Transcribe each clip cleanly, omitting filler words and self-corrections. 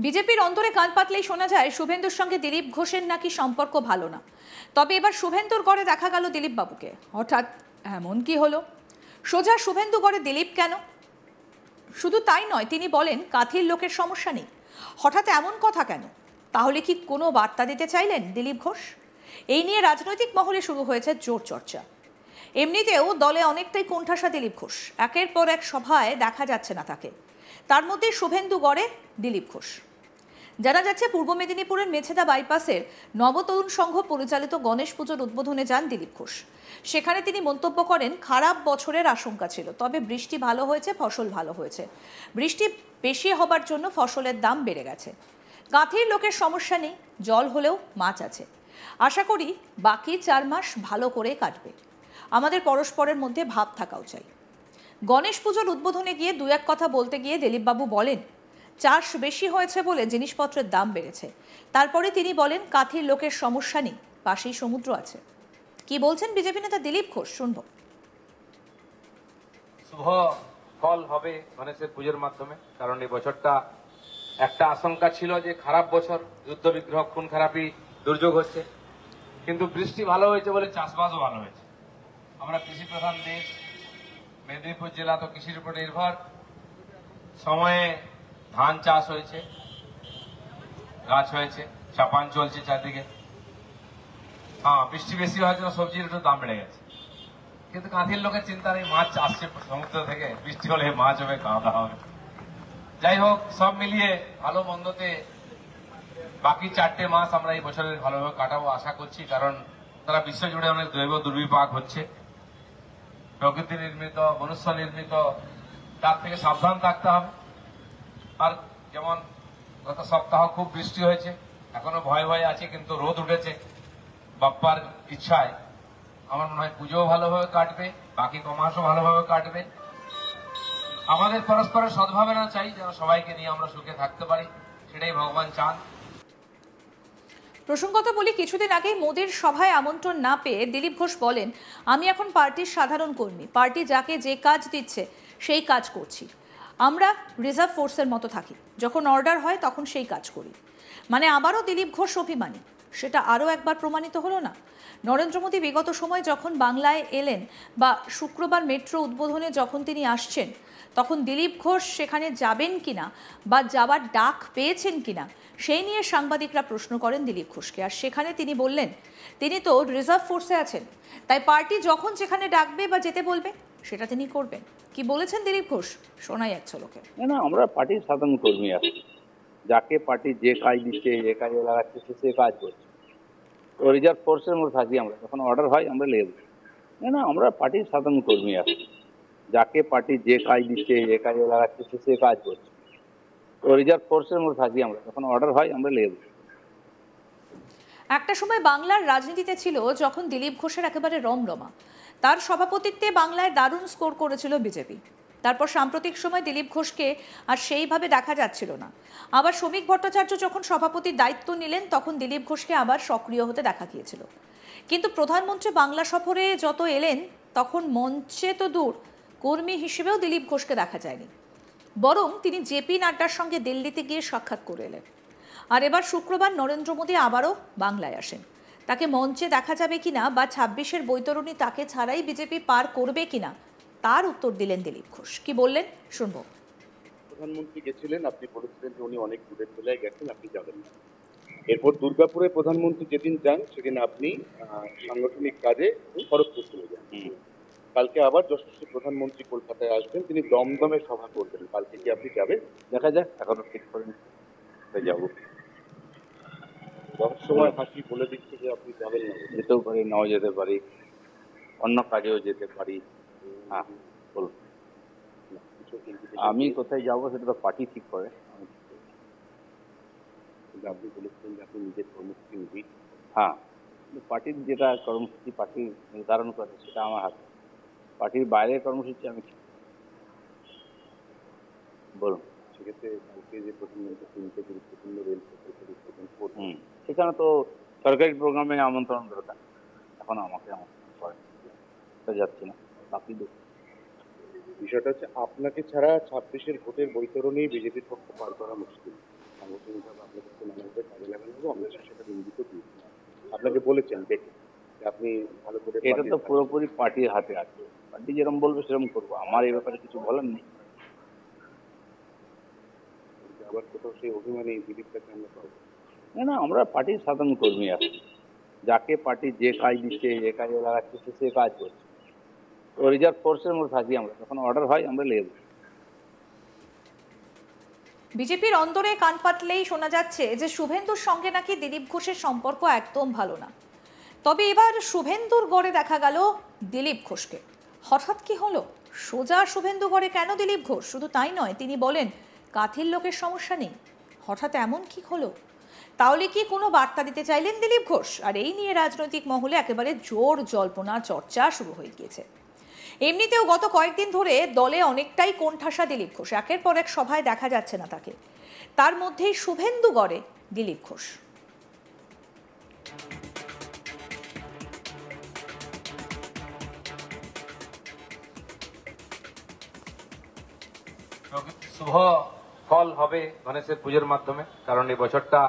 বিজেপির অন্তরে কান পাতলেই শোনা যায় শুভেন্দুর সঙ্গে দিলীপ ঘোষের নাকি সম্পর্ক ভালো না। তবে এবার শুভেন্দুর গড়ে দেখা গেল দিলীপ বাবুকে। হঠাৎ এমন কি হলো? সোজা শুভেন্দু গড়ে দিলীপ কেন? শুধু তাই নয়, তিনি বলেন কাঁথির লোকের সমস্যা নেই। হঠাৎ এমন কথা কেন? তাহলে কি কোনো বার্তা দিতে চাইলেন দিলীপ ঘোষ? এই নিয়ে রাজনৈতিক মহলে শুরু হয়েছে জোর চর্চা। এমনিতেও দলে অনেকটাই কোণঠাসা দিলীপ ঘোষ। একের পর এক সভায় দেখা যাচ্ছে না তাকে। তার মধ্যে শুভেন্দু গড়ে দিলীপ ঘোষ। জানা যাচ্ছে পূর্ব মেদিনীপুরের মেছেদা বাইপাসের নবতরুণ সংঘ পরিচালিত গণেশ পুজোর উদ্বোধনে যান দিলীপ ঘোষ। সেখানে তিনি মন্তব্য করেন, খারাপ বছরের আশঙ্কা ছিল, তবে বৃষ্টি ভালো হয়েছে, ফসল ভালো হয়েছে। বৃষ্টি বেশি হবার জন্য ফসলের দাম বেড়ে গেছে। কাঁথির লোকের সমস্যা নেই, জল হলেও মাছ আছে। আশা করি বাকি 4 মাস ভালো করে কাটবে। আমাদের পরস্পরের মধ্যে ভাব থাকাও চাই। গণেশ পুজোর উদ্বোধনে গিয়ে দু এক কথা বলতে গিয়ে দিলীপবাবু বলেন, চাষ বেশি হয়েছে বলে জিনিসপত্রের দাম বেড়েছে। তারপরে তিনি বলেন কাঁথির লোকের সমস্যা নেই, পাশেই সমুদ্র আছে। কি বলছেন বিজেপি নেতা দিলীপ ঘোষ, শুনবো। শুভ ফল হবে গণেশের পুজোর মাধ্যমে, কারণ এই বছরটা একটা আশঙ্কা ছিল যে খারাপ বছর, যুদ্ধ বিগ্রহ, খুন খারাপি, দুর্যোগ হচ্ছে, কিন্তু বৃষ্টি ভালো হয়েছে বলে চাষবাসও ভালো হয়েছে। আমরা কৃষি প্রধান দেশ, মেদিনীপুর জেলা তো কৃষির উপর নির্ভর। সময়ে ধান চাষ হয়েছে, গাছ হয়েছে, চাপান চলছে চারদিকে। হ্যাঁ, বৃষ্টি বেশি হওয়ার জন্য সবজির একটু দাম বেড়ে গেছে, কিন্তু কাঁথির লোকের চিন্তা নেই, মাছ আসছে সমুদ্র থেকে, বৃষ্টি হলে মাছ হবে, খাওয়া দাওয়া হবে। যাই হোক, সব মিলিয়ে ভালো মন্দতে বাকি 4টে মাস আমরা এই বছরের ভালোভাবে কাটাবো আশা করছি, কারণ তারা বিশ্বজুড়ে অনেক দৈব দুর্বিপাক হচ্ছে, প্রকৃতি নির্মিত, মনুষ্য নির্মিত, তার থেকে সাবধান থাকতে হবে। আর যেমন গত সপ্তাহ খুব বৃষ্টি হয়েছে, এখনো ভয় ভয় আছে, কিন্তু রোদ উঠেছে। বাপ্পার ইচ্ছায় আমার মনে হয় পুজোও ভালোভাবে কাটবে, বাকি কমাসও ভালোভাবে কাটবে। আমাদের পরস্পরের সদ্ভাবনা চাই, যেন সবাইকে নিয়ে আমরা সুখে থাকতে পারি, সেটাই ভগবান চান। প্রসঙ্গত বলি, কিছুদিন আগে মোদির সভায় আমন্ত্রণ না পেয়ে দিলীপ ঘোষ বলেন, আমি এখন পার্টির সাধারণ কর্মী, পার্টি যাকে যে কাজ দিচ্ছে সেই কাজ করছি। আমরা রিজার্ভ ফোর্সের মতো থাকি, যখন অর্ডার হয় তখন সেই কাজ করি। মানে আবারও দিলীপ ঘোষ অভিমানী। সেটা আরও একবার প্রমাণিত হলো না? নরেন্দ্র মোদী বিগত সময় যখন বাংলায় এলেন বা শুক্রবার মেট্রো উদ্বোধনে যখন তিনি আসছেন, তখন দিলীপ ঘোষ সেখানে যাবেন কিনা বা যাবার ডাক পেয়েছেন কিনা সেই নিয়ে সাংবাদিকরা প্রশ্ন করেন দিলীপ ঘোষকে। আর সেখানে তিনি বললেন, তিনি তো রিজার্ভ ফোর্সে আছেন, তাই পার্টি যখন যেখানে ডাকবে বা যেতে বলবে সেটা তিনি করবেন। কি বলেছেন দিলীপ ঘোষ, শোনাই এক ঝলকে। না, আমরা পার্টির সাধারণ কর্মী আছি, যাকে পার্টি যে কাজ দিচ্ছে, যে কাজে লাগাচ্ছে সে কাজ করছে। তো রিজার্ভ ফোর্সের মধ্যে থাকি আমরা, যখন অর্ডার হয় আমরা লেগে যাই। না, আমরা পার্টির সাধারণ কর্মী আছি, যাকে পার্টি যে কাজ দিচ্ছে, যে কাজে লাগাচ্ছে সে কাজ করছে। তো রিজার্ভ ফোর্সের মধ্যে থাকি আমরা, যখন অর্ডার হয় আমরা লেগে যাই। একটা সময় বাংলার রাজনীতিতে ছিল যখন দিলীপ ঘোষের একেবারে রমরমা। তার সভাপতিত্বে বাংলায় দারুণ স্কোর করেছিল বিজেপি। তারপর সাম্প্রতিক সময় দিলীপ ঘোষকে আর সেইভাবে দেখা যাচ্ছিল না। আবার শ্রমিক ভট্টাচার্য যখন সভাপতির দায়িত্ব নিলেন, তখন দিলীপ ঘোষকে আবার সক্রিয় হতে দেখা গিয়েছিল। কিন্তু প্রধানমন্ত্রী বাংলা সফরে যত এলেন, তখন মঞ্চে তো দূর, কর্মী হিসেবেও দিলীপ ঘোষকে দেখা যায়নি। বরং তিনি জেপি নাড্ডার সঙ্গে দিল্লিতে গিয়ে সাক্ষাৎ করে এলেন। আর এবার শুক্রবার নরেন্দ্র মোদী আবারও বাংলায় আসেন। তাকে মঞ্চে দেখা যাবে কিনা বা 26-এর বৈতরণী তাকে ছাড়াই বিজেপি পার করবে কিনা, তার উত্তর দিলেন দিলীপ ঘোষ। কি বললেন, শুনবো। প্রধানমন্ত্রী গেছিলেন, আপনি বলেছিলেন যে উনি অনেক দূরের জেলায় গেছেন, আপনি যাবেন না। এরপর দুর্গাপুরে প্রধানমন্ত্রী যেদিন যান সেদিন আপনি সাংগঠনিক কাজে খড়গপুর চলে যান। কালকে আবার যশস্বী প্রধানমন্ত্রী কলকাতায় আসবেন, তিনি দমদমে সভা করবেন। কালকে কি আপনি যাবেন? দেখা যাক, এখনো ঠিক করেন যাবো। রহস্যময় হাসি বলে দিচ্ছে যে আপনি যাবেন না। যেতেও পারি, নাও যেতে পারি, অন্য কাজেও যেতে পারি। হ্যাঁ, বলুন। আমি কোথায় যাবো সেটা তো পার্টি ঠিক করে। আপনি বলেছিলেন যে আপনি নিজের কর্মসূচি নিবি। হ্যাঁ, পার্টির যেটা কর্মসূচি পার্টি নির্ধারণ করে সেটা আমার হাতে। পার্টির বাইরের কর্মসূচি আমি ঠিক। বলুন। সেক্ষেত্রে কালকে যে প্রধানমন্ত্রী তিনটে গুরুত্বপূর্ণ রেল প্রকল্পের উদ্বোধন করবেন, সেখানে তো সরকারি প্রোগ্রামে আমন্ত্রণ দরকার, এখন আমাকে আমন্ত্রণ করে যাচ্ছি না। বাকি বিষয়টা হচ্ছে আপনাকে ছাড়া 26-এর ভোটের বৈতরণী বিজেপির পক্ষে পার করা মুশকিল। সাংগঠনিক আপনাকে বলেছেন দেখে যে আপনি ভালো করে এটা তো পাঠিয়ে পুরোপুরি পার্টির হাতে আছে, পার্টি যেরকম বলবে সেরকম করবো, আমার এই ব্যাপারে কিছু বলার নেই। থাকেন। আবার কোথাও সেই অভিমানী দিলীপটাকে আমরা পাবো। না না, আমরা পার্টির সাধারণ কর্মী আছি, যাকে পার্টি যে কাজ দিচ্ছে, যে কাজে লাগাচ্ছে সে কাজ করছে। তো রিজার্ভ ফোর্সের মধ্যে থাকি আমরা, যখন অর্ডার হয় আমরা লেগে দিই। বিজেপির অন্দরে কান পাতলেই শোনা যাচ্ছে যে শুভেন্দুর সঙ্গে নাকি দিলীপ ঘোষের সম্পর্ক একদম ভালো না। তবে এবার শুভেন্দুর গড়ে দেখা গেল দিলীপ ঘোষকে। হঠাৎ কি হলো? সোজা শুভেন্দু গড়ে কেন দিলীপ ঘোষ? শুধু তাই নয়, তিনি বলেন কাথির লোকের সমস্যা নেই। হঠাৎ এমন কি হলো? তাহলে কি কোনো বার্তা দিতে চাইলেন দিলীপ ঘোষ? আর এই নিয়ে রাজনৈতিক মহলে একেবারে জোর জল্পনা চর্চা শুরু হয়ে গিয়েছে। এমনিতেও গত কয়েকদিন ধরে দলে অনেকটাই কোণঠাসা দিলীপ ঘোষ, একের পর এক সভায় দেখা যাচ্ছে না তাকে। তার মধ্যেই শুভেন্দু গড়ে দিলীপ ঘোষ। শুভ ফল হবে গণেশের পুজোর মাধ্যমে, কারণ এই বছরটা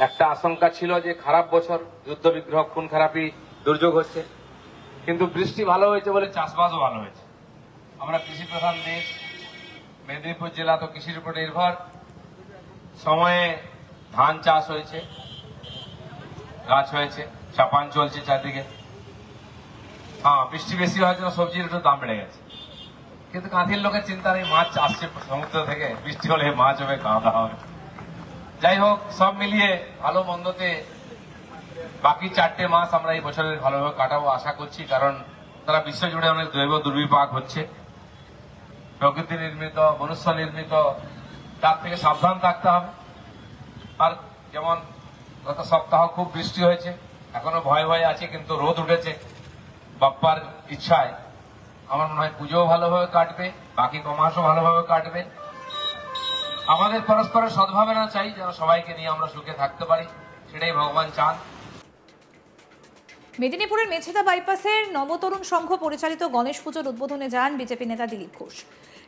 একটা আশঙ্কা ছিল যে খারাপ বছর, যুদ্ধ বিগ্রহ খুন খারাপি দুর্যোগ হচ্ছে, কিন্তু বৃষ্টি ভালো হয়েছে বলে চাষবাসও ভালো হয়েছে। আমরা কৃষি প্রধান দেশ, মেদিনীপুর জেলা তো কৃষির উপর নির্ভর। সময়ে ধান চাষ হয়েছে, গাছ হয়েছে, চাপান চলছে চারদিকে। হ্যাঁ, বৃষ্টি বেশি হওয়ার জন্য সবজির একটু দাম বেড়ে গেছে, কিন্তু কাঁথির লোকের চিন্তা নেই, মাছ আসছে সমুদ্র থেকে, বৃষ্টি হলে মাছ হবে, খাওয়া দাওয়া হবে। যাই হোক, সব মিলিয়ে ভালো মন্দতে বাকি 4টে মাস আমরা এই বছরের ভালোভাবে কাটাবো আশা করছি, কারণ তারা বিশ্বজুড়ে অনেক দৈব দুর্বিপাক হচ্ছে, প্রকৃতি নির্মিত, মনুষ্য নির্মিত, তার থেকে সাবধান থাকতে হবে। আর যেমন গত সপ্তাহ খুব বৃষ্টি হয়েছে, এখনো ভয় ভয় আছে, কিন্তু রোদ উঠেছে। বাপ্পার ইচ্ছায় আমার মনে হয় পুজোও ভালোভাবে কাটবে, বাকি কমাসও ভালোভাবে কাটবে। আমাদের পরস্পরের সদ্ভাবনা চাই, যেন সবাইকে নিয়ে আমরা সুখে থাকতে পারি, সেটাই ভগবান চান। মেদিনীপুরের মেছেদা বাইপাসের নবতরুণ সংঘ পরিচালিত গণেশ পুজোর উদ্বোধনে যান বিজেপি নেতা দিলীপ ঘোষ।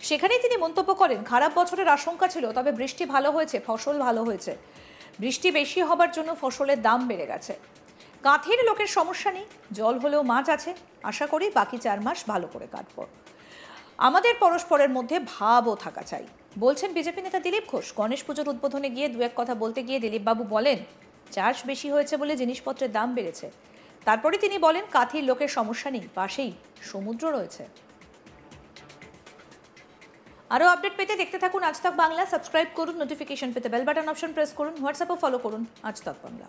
সেখানেই তিনি মন্তব্য করেন, খারাপ বছরের আশঙ্কা ছিল, তবে বৃষ্টি ভালো হয়েছে, ফসল ভালো হয়েছে। বৃষ্টি বেশি হবার জন্য ফসলের দাম বেড়ে গেছে। কাঁথির লোকের সমস্যা নেই, জল হলেও মাছ আছে। আশা করি বাকি 4 মাস ভালো করে কাটব। আমাদের পরস্পরের মধ্যে ভাবও থাকা চাই, বলছেন বিজেপি নেতা দিলীপ ঘোষ। গণেশ পুজোর উদ্বোধনে গিয়ে দু এক কথা বলতে গিয়ে দিলীপবাবু বলেন, চাষ বেশি হয়েছে বলে জিনিসপত্রের দাম বেড়েছে। তারপরে তিনি বলেন কাঁথির লোকের সমস্যা নেই, পাশেই সমুদ্র রয়েছে। আরও আপডেট পেতে দেখতে থাকুন আজ তাক বাংলা। সাবস্ক্রাইব করুন, নোটিফিকেশন পেতে বেল বাটন অপশন প্রেস করুন, হোয়াটসঅ্যাপও ফলো করুন আজ তাক বাংলা।